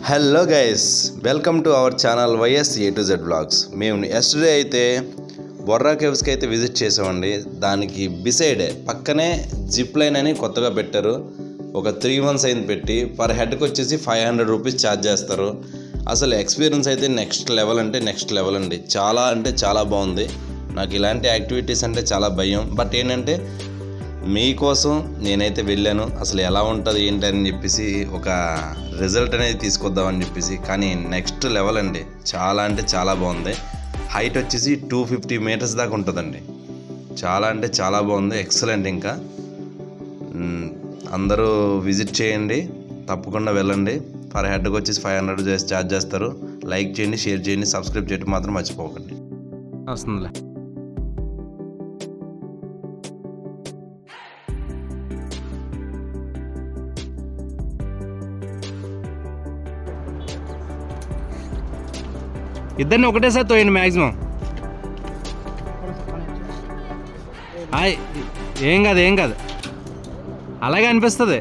Hello guys, welcome to our channel YS A to Z blogs. మేము yesterday అయితే బొర్రా కేవ్స్కి అయితే visit చేసామండి. దానికి బిసైడే పక్కనే జిప్ లైన్ అని కొత్తగా పెట్టారు. ఒక 3 months అయింది పెట్టి. పర్ హెడ్కి వచ్చేసి 500 రూపీస్ ఛార్జ్ చేస్తారు. అసలు ఎక్స్పీరియన్స్ అయితే నెక్స్ట్ లెవెల్ అండి. చాలా అంటే చాలా బాగుంది. నాకు ఇలాంటి యాక్టివిటీస్ అంటే చాలా భయం. బట్ ఏంటంటే మీకోసం నేనైతే వెళ్ళాను. అసలు ఎలా ఉంటుంది ఏంటి అని చెప్పేసి ఒక రిజల్ట్ అనేది తీసుకొద్దామని చెప్పేసి. కానీ నెక్స్ట్ లెవెల్ అండి. చాలా అంటే చాలా బాగుంది. హైట్ వచ్చేసి 250 meters దాకా ఉంటుందండి. చాలా అంటే చాలా బాగుంది. ఎక్సలెంట్. ఇంకా అందరూ విజిట్ చేయండి, తప్పకుండా వెళ్ళండి. పర్ హెడ్కి వచ్చేసి 500 ఛార్జ్ చేస్తారు. లైక్ చేయండి, షేర్ చేయండి, సబ్స్క్రైబ్ చేయడం మాత్రం మర్చిపోకండి. వస్తుందిలే. ఇద్దరిని ఒకటేసారి తోయండి మ్యాక్సిమం. ఏం కాదు అలాగే అనిపిస్తుంది.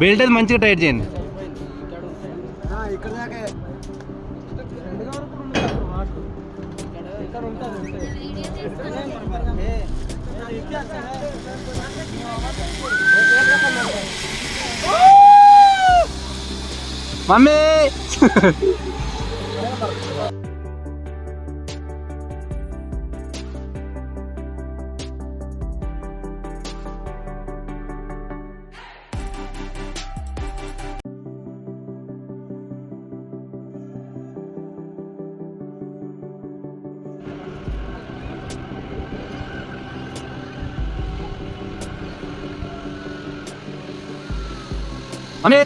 బెల్ట్ అది మంచిగా టైట్ చేయండి. మమ్మీ మమ్మీ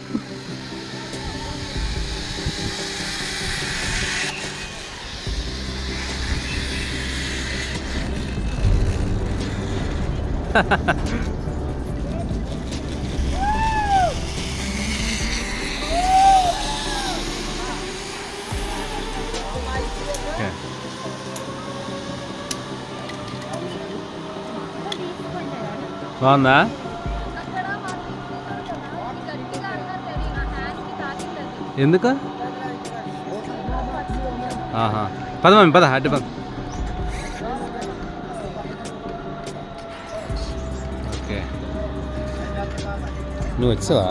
బాగుందా? ఎందుకు? పద మమ్మీ పద, అడ్డు పద. ఓకే, నువ్వు వచ్చావా?